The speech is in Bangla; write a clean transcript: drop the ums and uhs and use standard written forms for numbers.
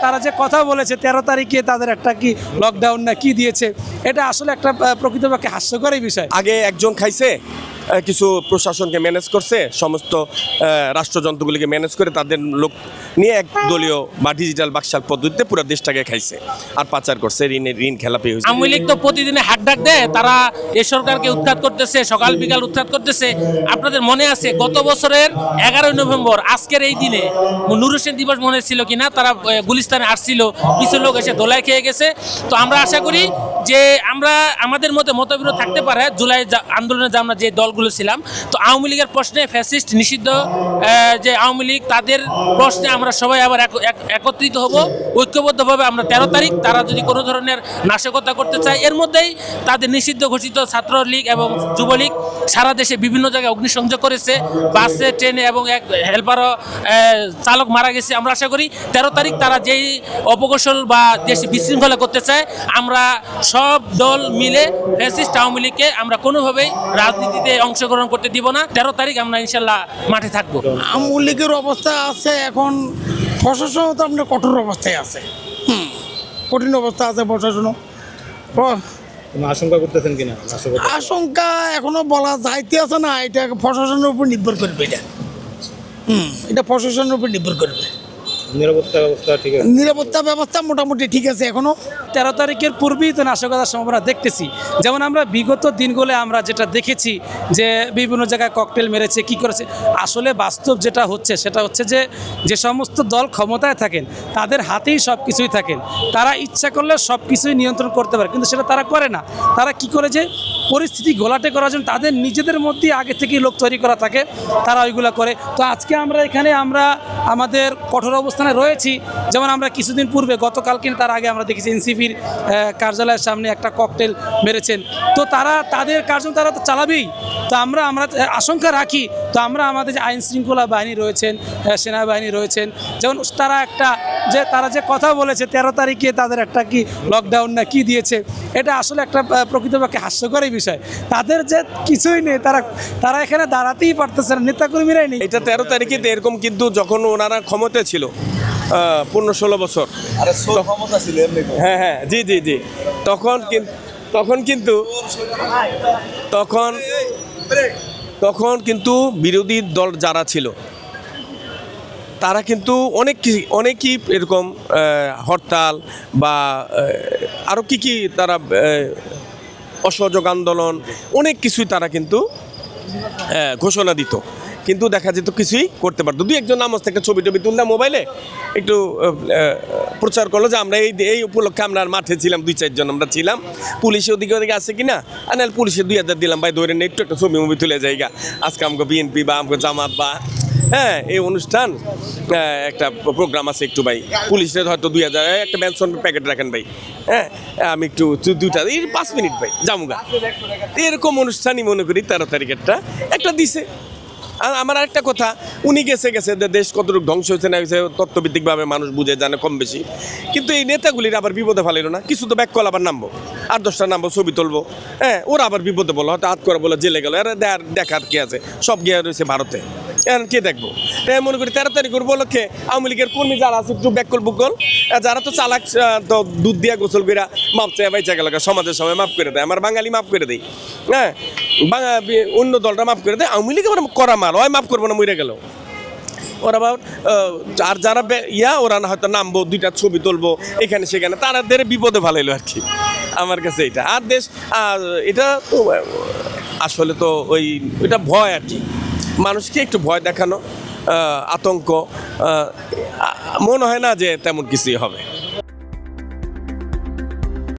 তারা যে কথা বলেছে 13 তারিখে তাদের একটা কি লকডাউন না কি দিয়েছে, এটা আসলে একটা প্রকৃতপক্ষে হাস্যকরই বিষয়। আগে একজন খাইছে, কিছু প্রশাসনকে ম্যানেজ করছে, সমস্ত রাষ্ট্রযন্ত্রগুলিকে ম্যানেজ করে তাদের লোক নিয়ে এক দলীয় বা ডিজিটাল বাকশাল পদ্ধতিতে পুরো দেশটাকে খাইছে আর পাচার করছে, ঋণ খেলাপি হয়েছে। আওয়ামী লীগ তো প্রতিদিনে হাক ডাক দেয়, তারা এই সরকারকে উৎখাত করতেছে, সকাল বিকাল উৎখাত করতেছে। আপনাদের মনে আছে গত বছরের 11 নভেম্বর আজকের এই দিনে নূর হোসেন দিবস মনে ছিল কিনা, তারা গুলিস্তানে আসছিল, কিছু লোক এসে দোলাই খেয়ে গেছে। তো আমরা আশা করি যে আমরা আমাদের মধ্যে মতবিরোধ থাকতে পারে, জুলাই আন্দোলনে যে আমরা যে দলগুলো ছিলাম, তো আওয়ামী লীগের প্রশ্নে ফ্যাসিস্ট নিষিদ্ধ, যে আওয়ামী লীগ তাদের প্রশ্নে আমরা সবাই আবার একত্রিত হব ঐক্যবদ্ধভাবে। আমরা 13 তারিখ তারা যদি কোনো ধরনের নাশকতা করতে চায়, এর মধ্যেই তাদের নিষিদ্ধ ঘোষিত ছাত্রলীগ এবং যুবলীগ সারা দেশে বিভিন্ন জায়গায় অগ্নিসংযোগ করেছে, বাসে ট্রেনে, এবং এক হেল্পারও চালক মারা গেছে। আমরা আশা করি 13 তারিখ তারা যেই অপকৌশল বা দেশে বিশৃঙ্খলা করতে চায়, আমরা সব দল মিলে ফ্যাসিস্ট আওয়ামী লীগকে আমরা কোনোভাবেই রাজনীতিতে অংশগ্রহণ করতে দিব না। 13 তারিখ আমরা ইনশাল্লাহ মাঠে থাকবো। আওয়ামী লীগের অবস্থা আছে এখন, প্রশাসনও তো আপনার কঠোর অবস্থায় আছে, কঠিন অবস্থা আছে প্রশাসনও। আশঙ্কা করতেছেন কিনা? আশঙ্কা এখনো বলা যাইতে আছে না, এটা প্রশাসনের উপর নির্ভর করবে। এটা প্রশাসনের উপর নির্ভর করবে। নিরাপত্তা ব্যবস্থা ঠিক আছে? নিরাপত্তা ব্যবস্থা মোটামুটি ঠিক আছে এখনো। 13 তারিখের পূর্বেই তো নাশকতার সম্ভাবনা দেখতেছি। যেমন আমরা বিগত দিনগুলো আমরা যেটা দেখেছি যে বিভিন্ন জায়গায় ককটেল মেরেছে, কি করেছে। আসলে বাস্তব যেটা হচ্ছে সেটা হচ্ছে যে সমস্ত দল ক্ষমতায় থাকেন তাদের হাতেই সব কিছুই থাকেন, তারা ইচ্ছা করলে সব কিছুই নিয়ন্ত্রণ করতে পারে, কিন্তু সেটা তারা করে না। তারা কি করে যে পরিস্থিতি ঘোলাটে করার জন্য তাদের নিজেদের মধ্যেই আগে থেকেই লোক তৈরি করা থাকে, তারা ওইগুলো করে। তো আজকে আমরা এখানে আমাদের কঠোর অবস্থানে রয়েছি। যেমন আমরা কিছুদিন পূর্বে গতকালকে তার আগে আমরা দেখেছি এনসিপির কার্যালয়ের সামনে একটা ককটেল মেরেছেন। তো তাদের কার্যক্রম তারা তো চালাবেই। তো আমরা আশঙ্কা রাখি। তো আমরা আমাদের যে আইন শৃঙ্খলা বাহিনী রয়েছেন, সেনাবাহিনী রয়েছেন, যেমন তারা যে কথা বলেছে 13 তারিখে তাদের একটা কি লকডাউন না কি দিয়েছে, এটা আসলে একটা প্রকৃতপক্ষে হাস্যকরই বিষয়। তাদের যে কিছুই নেই, তারা এখানে দাঁড়াতেই পারতেছে না, নেতাকর্মীরাই নেই। এটা 13 তারিখে এরকম, কিন্তু যখন ওনারা ক্ষমতায় ছিল 15-16 বছর, হ্যাঁ জি জি জি, তখন কিন্তু বিরোধী দল যারা ছিল তারা কিন্তু অনেকই এরকম হরতাল বা আরও কি তারা অসহযোগ আন্দোলন অনেক কিছুই তারা কিন্তু ঘোষণা দিত, কিন্তু দেখা যেত কিছুই করতে পারতো। দুই একজন নামাজ থেকে ছবি তুললাম মোবাইলে, একটু প্রচার করলো যে আমরা এই উপলক্ষে আমরা মাঠে ছিলাম, 2-4 জন আমরা ছিলাম, পুলিশে ওদিকে আছে কিনা, আর নাহলে পুলিশে 2000 দিলাম, ভাই ধরে একটু একটা ছবি তুলে যাইগা, আজকে আমাকে বিএনপি বা আমাকে জামাত বা এই অনুষ্ঠান একটা প্রোগ্রাম আছে, একটু ভাই পুলিশের হয়তো 2000 একটা বেনসন প্যাকেট রাখেন ভাই, আমি একটু 5 মিনিট ভাই জামুগা, এরকম অনুষ্ঠানই মনে করি 13 তারিখেরটা একটা দিছে। আর আমার আরেকটা কথা, উনি গেছে দেশ কতটুকু ধ্বংস হয়েছে না হয়েছে তত্ত্বভিত্তিকভাবে মানুষ বুঝে জানে কম বেশি, কিন্তু এই নেতাগুলির আবার বিপদে ফেলাইল না। কিছু তো ব্যাক কল আবার নামবো, 8-10টা নামবো, ছবি তুলবো, ওরা আবার বিপদে বলো, হয়তো হাত করে বলে জেলে গেল, এরা দেখার কে আছে, সব গিয়ে রয়েছে ভারতে, এখন কে দেখবো। তাই মনে করি 13 তারিখের উপলক্ষে আওয়ামী লীগের কর্মী যারা আছে একটু ব্যাকল বুকল, যারা তো চালাক, তো দুধ দিয়া গোসল করে মাপ চাই বাইচা গেল, সমাজের সময় মাফ করে দেয়, আমার বাঙালি মাফ করে দেয়, অন্য দলটা মাফ করে দেয়, আওয়ামী লীগ আবার করা মাল হয় মাফ করবো না, মরে গেল ওরা আবার। আর যারা ওরা না হয়তো নামবো, 2টা ছবি তুলবো এখানে সেখানে, তাদের বিপদে ভালাইলো আর কি আমার কাছে এটা। আর দেশ এটা তো আসলে তো এটা ভয় আর কি, মানুষকে একটু ভয় দেখানো, আতঙ্ক, মনে হয় না যে তেমন কিছুই হবে।